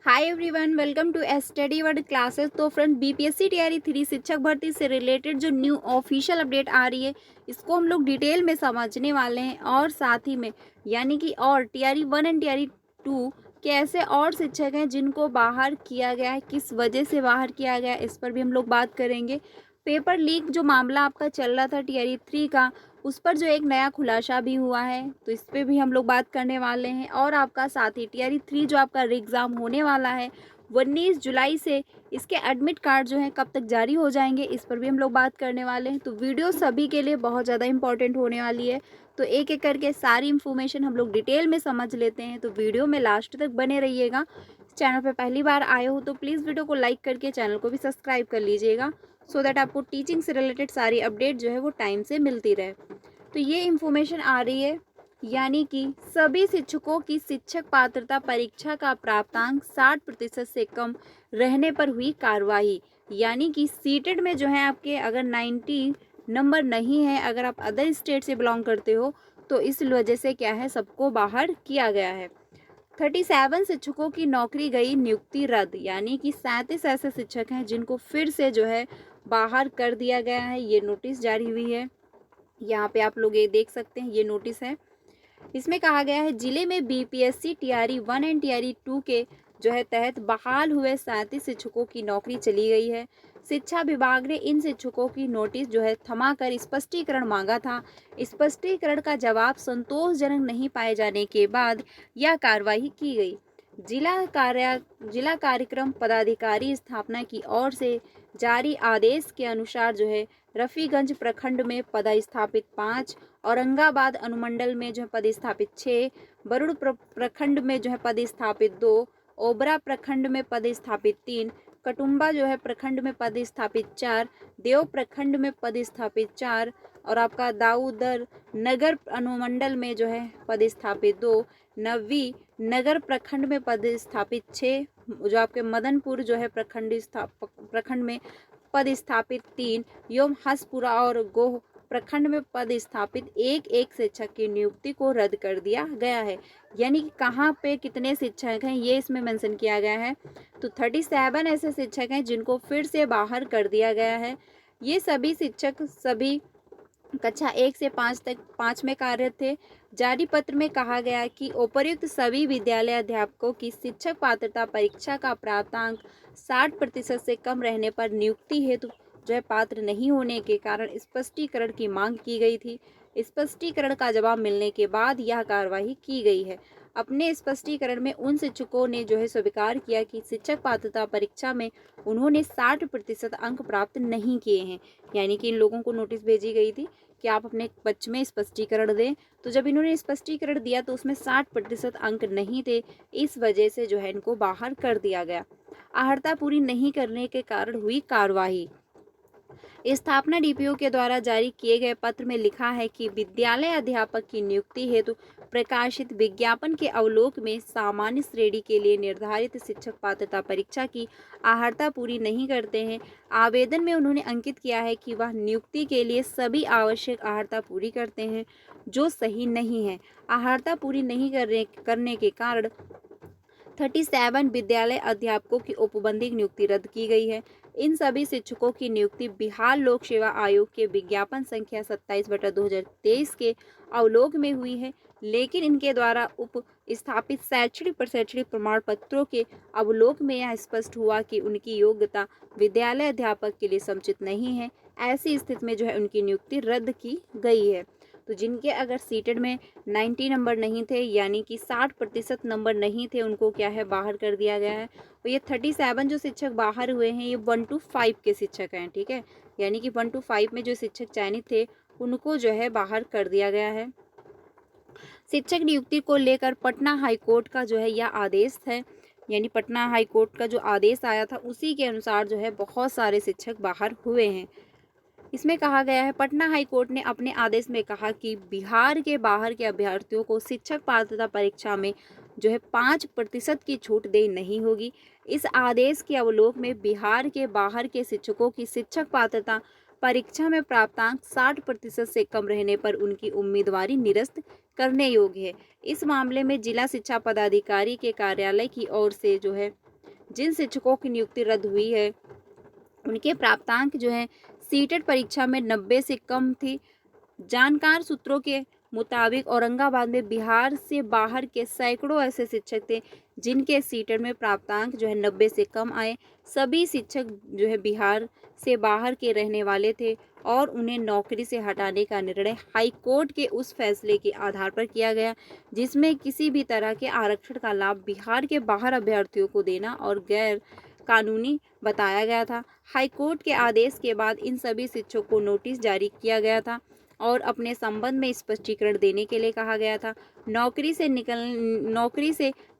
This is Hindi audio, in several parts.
Hi everyone, welcome to study word classes. तो फ्रेंड, बीपीएससी टीआरई 3 शिक्षक भर्ती से रिलेटेड जो न्यू ऑफिशियल अपडेट आ रही है, इसको हम लोग डिटेल में समझने वाले हैं। और साथ ही में यानी कि और टीआरई 1 एंड टीआरई 2 के ऐसे और शिक्षक हैं जिनको बाहर किया गया है, किस वजह से बाहर किया गया है, इस पर भी हम लोग बात करेंगे। पेपर लीक जो मामला आपका चल रहा था टीआरई 3 का, उस पर जो एक नया खुलासा भी हुआ है, तो इस पर भी हम लोग बात करने वाले हैं। और आपका साथ ही टीआरई 3 जो आपका एग्ज़ाम होने वाला है 19 जुलाई से, इसके एडमिट कार्ड जो है कब तक जारी हो जाएंगे, इस पर भी हम लोग बात करने वाले हैं। तो वीडियो सभी के लिए बहुत ज़्यादा इंपॉर्टेंट होने वाली है, तो एक एक करके सारी इन्फॉर्मेशन हम लोग डिटेल में समझ लेते हैं। तो वीडियो में लास्ट तक बने रहिएगा। चैनल पर पहली बार आए हो तो प्लीज़ वीडियो को लाइक करके चैनल को भी सब्सक्राइब कर लीजिएगा, सो दैट आपको टीचिंग से रिलेटेड सारी अपडेट जो है वो टाइम से मिलती रहे। तो ये इन्फॉर्मेशन आ रही है, यानी कि सभी शिक्षकों की शिक्षक पात्रता परीक्षा का प्राप्तांक 60% से कम रहने पर हुई कार्रवाई। यानी कि सीटेट में जो है आपके अगर 90 नंबर नहीं है, अगर आप अदर स्टेट से बिलोंग करते हो, तो इस वजह से क्या है, सबको बाहर किया गया है। 37 शिक्षकों की नौकरी गई, नियुक्ति रद्द। यानी कि 37 ऐसे शिक्षक हैं जिनको फिर से जो है बाहर कर दिया गया है। ये नोटिस जारी हुई है, यहाँ पे आप लोग ये देख सकते हैं, ये नोटिस है। इसमें कहा गया है जिले में बीपीएससी टीआरई 1 एंड टीआरई 2 के जो है तहत बहाल हुए 37 शिक्षकों की नौकरी चली गई है। शिक्षा विभाग ने इन शिक्षकों की नोटिस जो है थमाकर स्पष्टीकरण मांगा था। स्पष्टीकरण का जवाब संतोषजनक नहीं पाए जाने के बाद यह कार्रवाई की गई। जिला कार्यक्रम पदाधिकारी स्थापना की ओर से जारी आदेश के अनुसार जो है रफीगंज प्रखंड में पदस्थापित 5, औरंगाबाद अनुमंडल में जो है पदस्थापित 6, बरुड़ प्रखंड में जो है पदस्थापित 2, ओबरा प्रखंड में पदस्थापित 3, कटुम्बा जो है प्रखंड में पदस्थापित 4, देव प्रखंड में पदस्थापित 4, और आपका दाऊदर नगर अनुमंडल में जो है पदस्थापित 2, नवी नगर प्रखंड में पदस्थापित 6, जो आपके मदनपुर जो है प्रखंड में पदस्थापित 3, एवं हसपुरा और गोह प्रखंड में पदस्थापित एक शिक्षक की नियुक्ति को रद्द कर दिया गया है। यानी कि कहाँ पे कितने शिक्षक हैं ये इसमें मेंशन किया गया है। तो 37 ऐसे शिक्षक हैं जिनको फिर से बाहर कर दिया गया है। ये सभी शिक्षक सभी कक्षा 1 से 5 तक 5 में कार्यरत थे। जारी पत्र में कहा गया कि उपर्युक्त सभी विद्यालय अध्यापकों की शिक्षक पात्रता परीक्षा का प्राप्तांक 60% से कम रहने पर नियुक्ति हेतु जो है पात्र नहीं होने के कारण स्पष्टीकरण की मांग की गई थी। स्पष्टीकरण का जवाब मिलने के बाद यह कार्रवाई की गई है। अपने स्पष्टीकरण में उन शिक्षकों ने जो है स्वीकार किया कि शिक्षक पात्रता परीक्षा में उन्होंने 60% अंक प्राप्त नहीं किए हैं। यानी कि इन लोगों को नोटिस भेजी गई थी कि आप अपने पक्ष में स्पष्टीकरण दें। तो जब इन्होंने स्पष्टीकरण दिया तो उसमें 60% अंक नहीं थे, इस वजह से जो है इनको बाहर कर दिया गया। अर्हता पूरी नहीं करने के कारण हुई कार्रवाई। स्थापना डीपीओ के द्वारा जारी किए गए पत्र में लिखा है कि विद्यालय अध्यापक की नियुक्ति हेतु प्रकाशित विज्ञापन के अवलोक में सामान्य श्रेणी के लिए निर्धारित शिक्षक पात्रता परीक्षा की अर्हता पूरी नहीं करते हैं। आवेदन में उन्होंने अंकित किया है कि वह नियुक्ति के लिए सभी आवश्यक अर्हता पूरी करते हैं, जो सही नहीं है। अर्हता पूरी नहीं करने के कारण 37 विद्यालय अध्यापकों की औपबंधिक नियुक्ति रद्द की गई है। इन सभी शिक्षकों की नियुक्ति बिहार लोक सेवा आयोग के विज्ञापन संख्या 27/2023 के अवलोक में हुई है, लेकिन इनके द्वारा उप स्थापित शैक्षणिक प्रमाण पत्रों के अवलोक में यह स्पष्ट हुआ कि उनकी योग्यता विद्यालय अध्यापक के लिए समुचित नहीं है। ऐसी स्थिति में जो है उनकी नियुक्ति रद्द की गई है। तो जिनके अगर सीटेड में 90 नंबर नहीं थे, यानी कि 60% नंबर नहीं थे, उनको क्या है बाहर कर दिया गया है। और ये 37 जो शिक्षक बाहर हुए हैं, ये 1 to 5 के शिक्षक हैं, ठीक है। यानी कि 1 to 5 में जो शिक्षक चयनित थे उनको जो है बाहर कर दिया गया है। शिक्षक नियुक्ति को लेकर पटना हाईकोर्ट का जो है यह आदेश है। यानी पटना हाईकोर्ट का जो आदेश आया था उसी के अनुसार जो है बहुत सारे शिक्षक बाहर हुए हैं। इसमें कहा गया है, पटना हाईकोर्ट ने अपने आदेश में कहा कि बिहार के बाहर के अभ्यर्थियों को शिक्षक पात्रता परीक्षा में जो है 5% की छूट देनी नहीं होगी। इस आदेश के अवलोक में बिहार के बाहर के शिक्षकों की शिक्षक पात्रता परीक्षा में प्राप्तांक 60% से कम रहने पर उनकी उम्मीदवारी निरस्त करने योग्य है। इस मामले में जिला शिक्षा पदाधिकारी के कार्यालय की ओर से जो है जिन शिक्षकों की नियुक्ति रद्द हुई है उनके प्राप्तांक जो है सीटेट परीक्षा में 90 से कम थी। जानकार सूत्रों के मुताबिक औरंगाबाद में बिहार से बाहर के सैकड़ों ऐसे शिक्षक थे जिनके सीटेट में प्राप्तांक जो है 90 से कम आए। सभी शिक्षक जो है बिहार से बाहर के रहने वाले थे और उन्हें नौकरी से हटाने का निर्णय हाई कोर्ट के उस फैसले के आधार पर किया गया जिसमें किसी भी तरह के आरक्षण का लाभ बिहार के बाहर अभ्यर्थियों को देना और गैर कानूनी बताया गया था। हाई कोर्ट के आदेश के बाद इन सभी शिक्षकों को नोटिस जारी किया गया था और अपने संबंध में स्पष्टीकरण देने के लिए कहा गया था। नौकरी से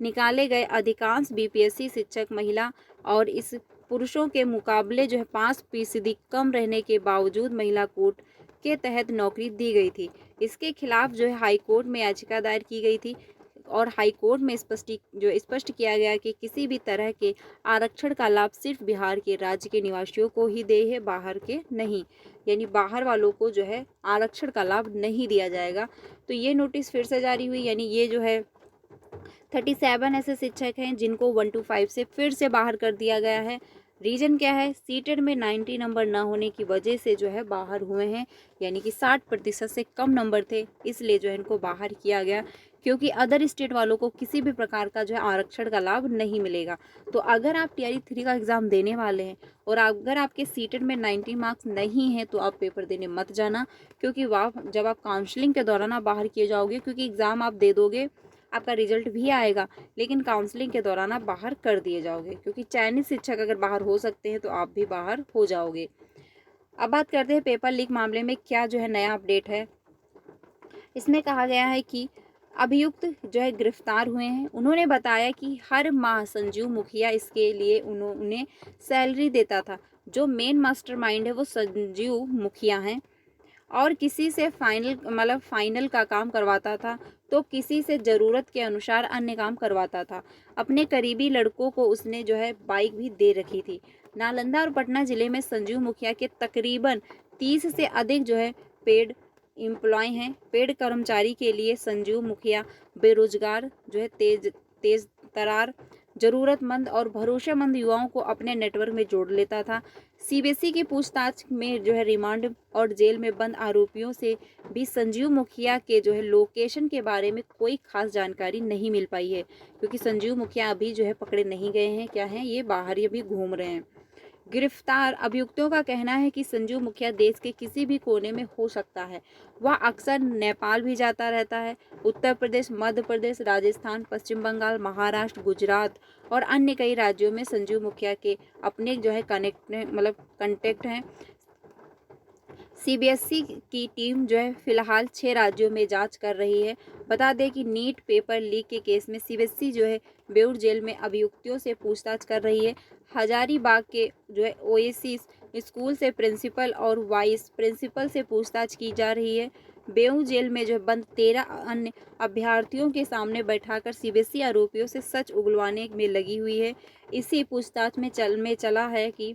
निकाले गए अधिकांश बीपीएससी शिक्षक महिला और इस पुरुषों के मुकाबले जो है 5% कम रहने के बावजूद महिला कोर्ट के तहत नौकरी दी गई थी। इसके खिलाफ जो है हाई कोर्ट में याचिका दायर की गई थी और हाई कोर्ट में स्पष्ट किया गया कि किसी भी तरह के आरक्षण का लाभ सिर्फ बिहार के राज्य के निवासियों को ही दे है, बाहर के नहीं। यानी बाहर वालों को जो है आरक्षण का लाभ नहीं दिया जाएगा। तो ये नोटिस फिर से जारी हुई, यानी ये जो है 37 ऐसे शिक्षक हैं जिनको 125 से फिर से बाहर कर दिया गया है। रीजन क्या है? सीटेट में 90 नंबर न होने की वजह से जो है बाहर हुए हैं, यानी कि 60% से कम नंबर थे, इसलिए जो है इनको बाहर किया गया क्योंकि अदर स्टेट वालों को किसी भी प्रकार का जो है आरक्षण का लाभ नहीं मिलेगा। तो अगर आप टीआरई 3 का एग्ज़ाम देने वाले हैं और अगर आपके सीटेट में 90 मार्क्स नहीं हैं तो आप पेपर देने मत जाना, क्योंकि जब आप काउंसलिंग के दौरान आप बाहर किए जाओगे, क्योंकि एग्ज़ाम आप दे दोगे, आपका रिजल्ट भी आएगा, लेकिन काउंसलिंग के दौरान आप बाहर कर दिए जाओगे, क्योंकि चयनित शिक्षक अगर बाहर हो सकते हैं तो आप भी बाहर हो जाओगे। अब बात करते हैं पेपर लीक मामले में क्या जो है नया अपडेट है। इसमें कहा गया है कि अभियुक्त जो है गिरफ्तार हुए हैं। उन्होंने बताया कि हर माह संजीव मुखिया इसके लिए उन्हें सैलरी देता था। जो मेन मास्टरमाइंड है वो संजीव मुखिया हैं और किसी से फाइनल का काम करवाता था तो किसी से ज़रूरत के अनुसार अन्य काम करवाता था। अपने करीबी लड़कों को उसने जो है बाइक भी दे रखी थी। नालंदा और पटना जिले में संजीव मुखिया के तकरीबन 30 से अधिक जो है पेड एम्प्लॉय हैं। पेड कर्मचारी के लिए संजीव मुखिया बेरोजगार जो है तेज तरार ज़रूरतमंद और भरोसेमंद युवाओं को अपने नेटवर्क में जोड़ लेता था। सीबीएसई की पूछताछ में जो है रिमांड और जेल में बंद आरोपियों से भी संजीव मुखिया के जो है लोकेशन के बारे में कोई खास जानकारी नहीं मिल पाई है, क्योंकि संजीव मुखिया अभी जो है पकड़े नहीं गए हैं। क्या हैं ये? बाहर ही अभी घूम रहे हैं। गिरफ्तार अभियुक्तों का कहना है कि संजीव मुखिया देश के किसी भी कोने में हो सकता है। वह अक्सर नेपाल भी जाता रहता है। उत्तर प्रदेश, मध्य प्रदेश, राजस्थान, पश्चिम बंगाल, महाराष्ट्र, गुजरात और अन्य कई राज्यों में संजीव मुखिया के अपने जो है कनेक्ट हैं। सीबीएसई की टीम जो है फिलहाल 6 राज्यों में जांच कर रही है। बता दें कि नीट पेपर लीक के केस में सीबीएसई जो है बेउर जेल में अभियुक्तों से पूछताछ कर रही है। हजारीबाग के जो है ओएसिस स्कूल से प्रिंसिपल और वाइस प्रिंसिपल से पूछताछ की जा रही है। बेउर जेल में जो बंद 13 अन्य अभ्यर्थियों के सामने बैठाकर सीबीएसई आरोपियों से सच उगलवाने में लगी हुई है। इसी पूछताछ में चला है कि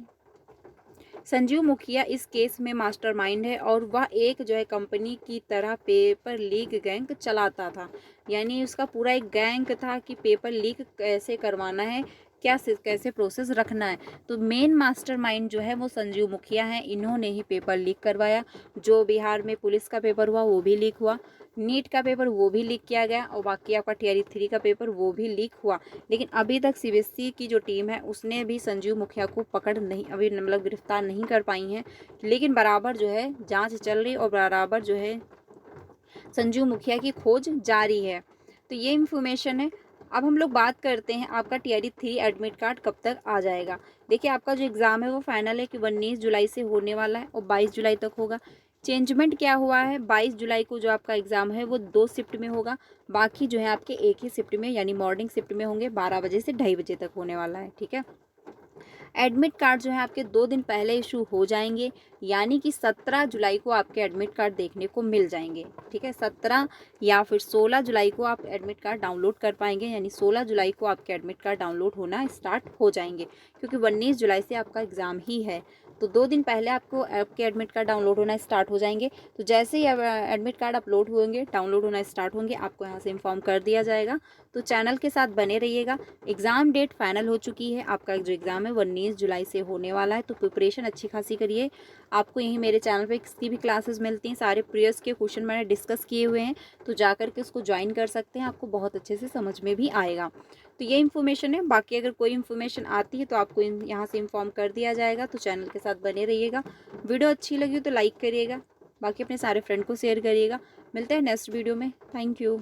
संजीव मुखिया इस केस में मास्टरमाइंड है और वह एक जो है कंपनी की तरह पेपर लीक गैंग चलाता था। यानी उसका पूरा एक गैंग था कि पेपर लीक कैसे करवाना है, कैसे प्रोसेस रखना है। तो मेन मास्टरमाइंड जो है वो संजीव मुखिया है। इन्होंने ही पेपर लीक करवाया। जो बिहार में पुलिस का पेपर हुआ वो भी लीक हुआ, नीट का पेपर वो भी लीक किया गया और बाकी आपका टीआरई 3 का पेपर वो भी लीक हुआ। लेकिन अभी तक सीबीएसई की जो टीम है उसने भी संजीव मुखिया को पकड़ नहीं, अभी गिरफ्तार नहीं कर पाई हैं। लेकिन बराबर जो है जांच चल रही और बराबर जो है संजीव मुखिया की खोज जारी है। तो ये इन्फॉर्मेशन है। अब हम लोग बात करते हैं आपका टीआरई 3 एडमिट कार्ड कब तक आ जाएगा। देखिए आपका जो एग्ज़ाम है वो फाइनल है कि 19 जुलाई से होने वाला है और 22 जुलाई तक होगा। चेंजमेंट क्या हुआ है? 22 जुलाई को जो आपका एग्ज़ाम है वो 2 शिफ्ट में होगा, बाकी जो है आपके एक ही शिफ्ट में यानी मॉर्निंग शिफ्ट में होंगे। 12 बजे से 2:30 बजे तक होने वाला है। ठीक है। एडमिट कार्ड जो है आपके 2 दिन पहले इशू हो जाएंगे, यानी कि 17 जुलाई को आपके एडमिट कार्ड देखने को मिल जाएंगे। ठीक है, 17 या फिर 16 जुलाई को आप एडमिट कार्ड डाउनलोड कर पाएंगे, यानी 16 जुलाई को आपके एडमिट कार्ड डाउनलोड होना स्टार्ट हो जाएंगे, क्योंकि 19 जुलाई से आपका एग्ज़ाम ही है। तो 2 दिन पहले आपको आपके एडमिट कार्ड डाउनलोड होना स्टार्ट हो जाएंगे। तो जैसे ही एडमिट कार्ड अपलोड होंगे, डाउनलोड होना स्टार्ट होंगे, आपको यहाँ से इन्फॉर्म कर दिया जाएगा। तो चैनल के साथ बने रहिएगा। एग्ज़ाम डेट फाइनल हो चुकी है, आपका जो एग्ज़ाम है वो 19 जुलाई से होने वाला है, तो प्रिपरेशन अच्छी खासी करिए। आपको यहीं मेरे चैनल पे किसी भी क्लासेस मिलती हैं, सारे प्रीवियस के क्वेश्चन मैंने डिस्कस किए हुए हैं, तो जा कर के उसको ज्वाइन कर सकते हैं, आपको बहुत अच्छे से समझ में भी आएगा। तो ये इन्फॉर्मेशन है, बाकी अगर कोई इन्फॉर्मेशन आती है तो आपको यहाँ से इन्फॉर्म कर दिया जाएगा। तो चैनल के साथ बने रहिएगा। वीडियो अच्छी लगी हो तो लाइक करिएगा, बाकी अपने सारे फ्रेंड को शेयर करिएगा। मिलते हैं नेक्स्ट वीडियो में। Thank you.